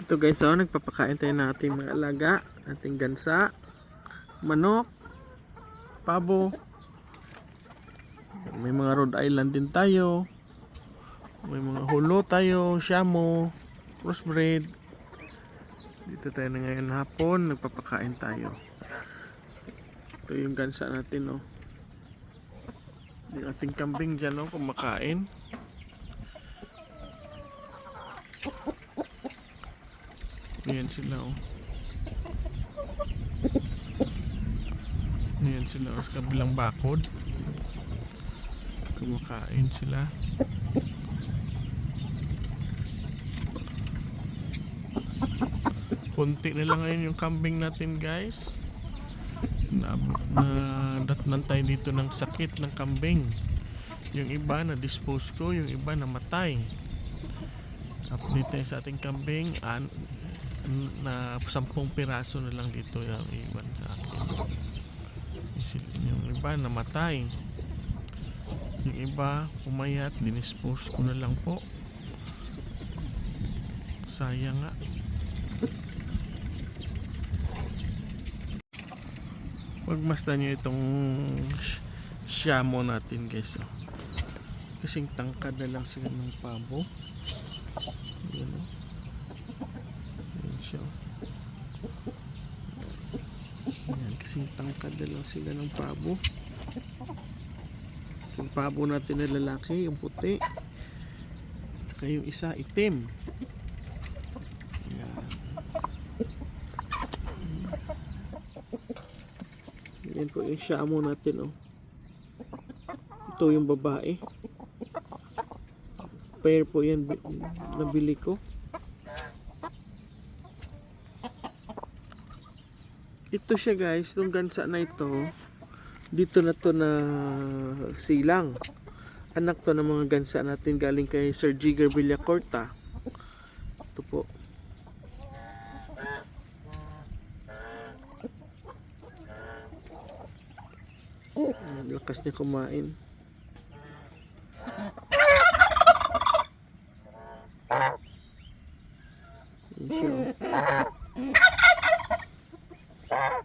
Ito guys, so nagpapakain tayo ng ating mga alaga, ating gansa, manok, pabo. May mga Rhode Island din tayo. May mga hulo tayo, shamo, crossbreed. Dito tayo na ngayon hapon, nagpapakain tayo. Ito yung gansa natin, oh. Yung ating kambing dyan, oh, kumakain. Ayan sila, oh. Ayan sila, oh, sa kabilang bakod. Kumakain sila. Kunti na lang ngayon yung kambing natin, guys. Datnan tayo dito ng sakit ng kambing. Yung iba na dispose ko, yung iba namatay. Update tayo sa ating kambing. Na 10 piraso na lang dito yung iwan sa akin. Yung iba namatay. Yung iba pumayat, dinispose ko na lang po. Sayang nga. Pagmasdan nyo itong shamo natin, guys, oh. Kasing tangkad na lang sila ng pabo. Ayan, oh. Ayan siya, oh. Ayan, kasing tangkad na lang sila ng pabo. Yung pabo natin na lalaki, yung puti, saka yung isa itim. Ayan. Ayan po yung shamo natin, oh. Ito yung babae. Pair po yan, nabili ko. Ito siya, guys, itong gansa na ito. Dito na to na silang. Anak to ng mga gansa natin galing kay Sir Jigger Villacorta. Ito po. Lakas niya kumain.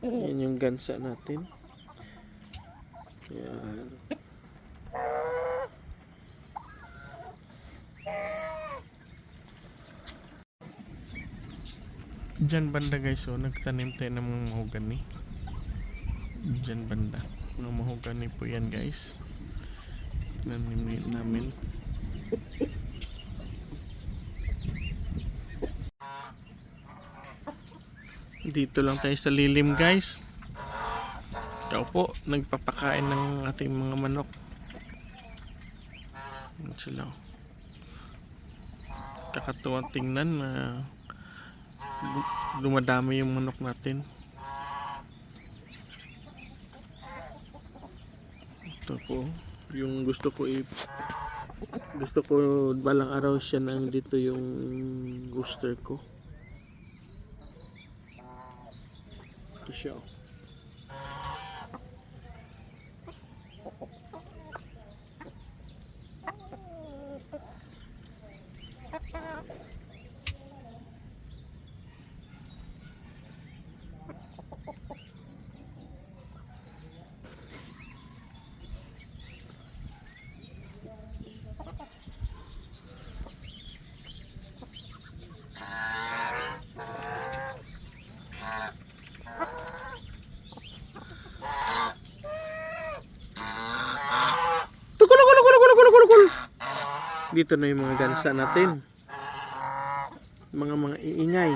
Yan yung gansa natin. Yan. Diyan banda, guys, so nagtanim tayo ng mga mahogany. Diyan banda. Mga mahogany po yan, guys. Nanim namin. Dito lang tayo sa lilim, guys. Ikaw po, nagpapakain ng ating mga manok. Yan sila. Kakatuwang tingnan na dumadami yung manok natin. Ito po, yung gusto ko balang araw siya nang dito yung rooster ko. Ito siya, oh. Dito na yung mga gansa natin. Mga iingay.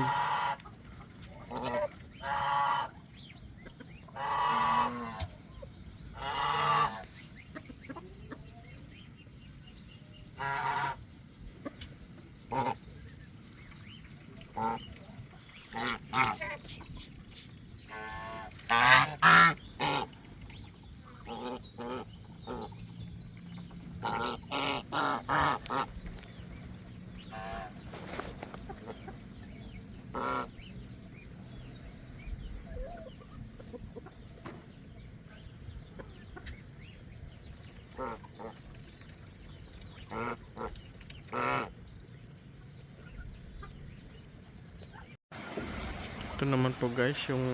Ito naman po guys yung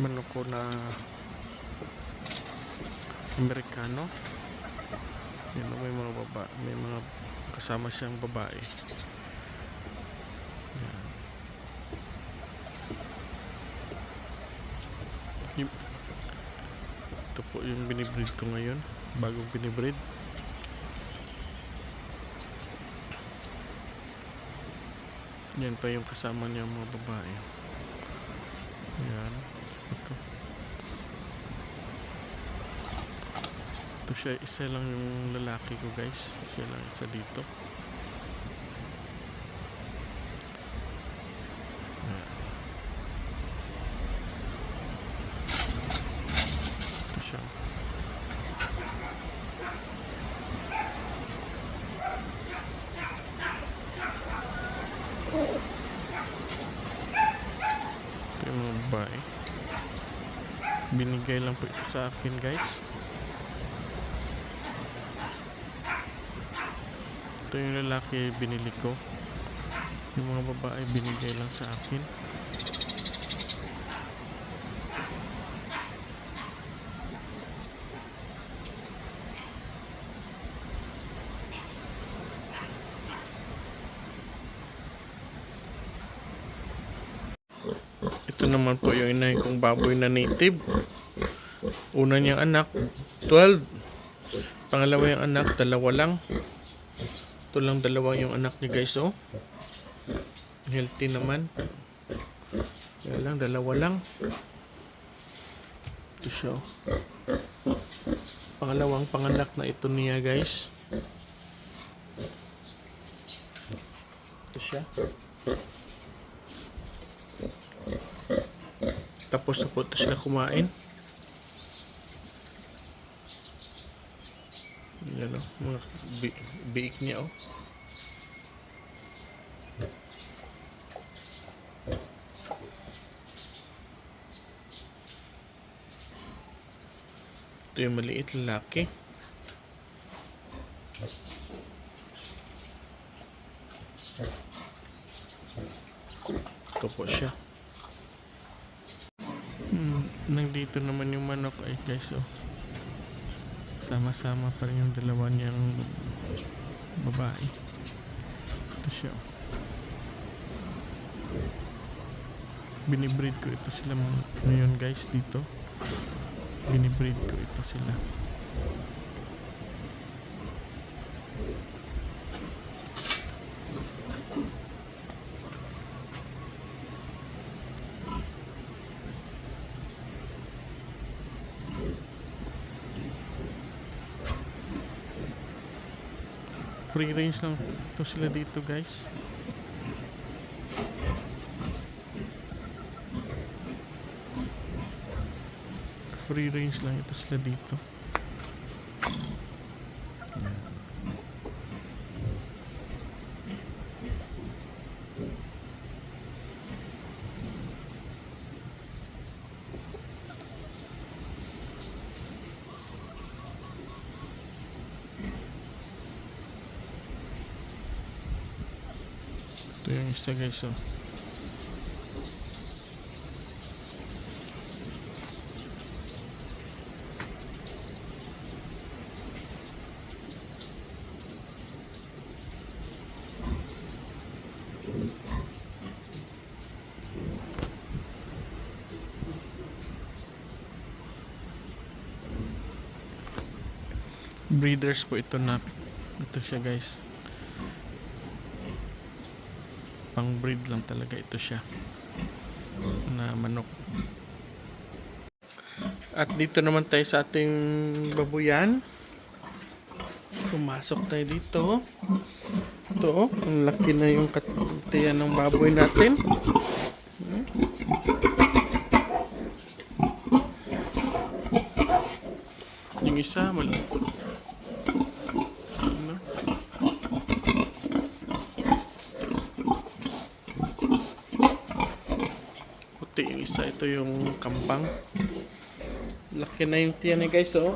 manok ko na Amerikano. Yan, may mga may mga kasama siyang babae. Yan. Ito po yung binibreed ko ngayon, bagong binibreed. Yan pa yung kasama niya mga babae. Yan. Ito siya, isa lang yung lalaki ko guys. Siya lang isa dito. Yan. Ito siya. Ito yung mga babae. Binigay lang po ito sa akin guys. Ito yung lalaki binili ko. Yung mga babae binigay lang sa akin. Ito naman po yung inahin kong baboy na native. Una niyang anak 12. Pangalawa yung anak 2 lang. Ito lang 2 yung anak niya guys, oh. Healthy naman. Kaya lang 2 lang. Ito siya, oh. Pangalawang panganak na ito niya guys. Ito siya. Tapos na po ito sila kumain. Yan, oh, mga biik niya, oh. Ito yung maliit lalaki. Ito po siya. Nandito naman yung manok ay guys, oh. Sama-sama pa rin yung 2 niyang babae. Ito siya, oh. Binibreed ko ito sila ngayon guys dito. Binibreed ko ito sila. Free range lang ito sila dito guys. Free range lang ito sila dito. Ito yung isa guys, oh. Breeders po ito na. Ito siya guys. Pang breed lang talaga ito siya na manok. At dito naman tayo sa ating babuyan. Pumasok tayo dito. Ito, ang laki na yung katiyan ng baboy natin. Yung isa malaki. Yung isa, ito yung kampang. Laki na yung tiyan niya guys, oh.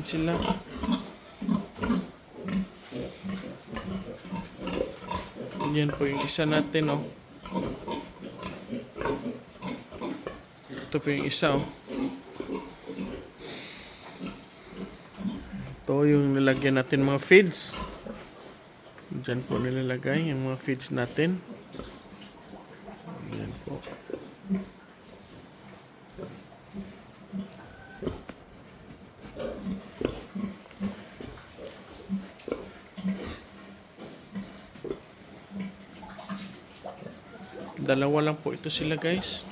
natin sila. Yan po yung isa natin, oh. Ito po yung isa, oh. Ito yung nilagyan natin mga feeds. Diyan po nilalagay yung mga feeds natin. Yan po. Dalawa lang po ito sila, guys.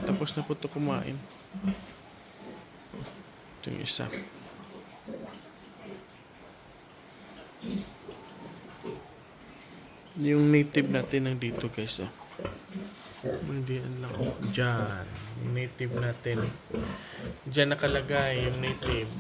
Tapos na po ito kumain. Ito yung isa. Yung native natin nandito, guys. Oh. Hindi lang. Diyan. Yung native natin. Diyan nakalagay yung native.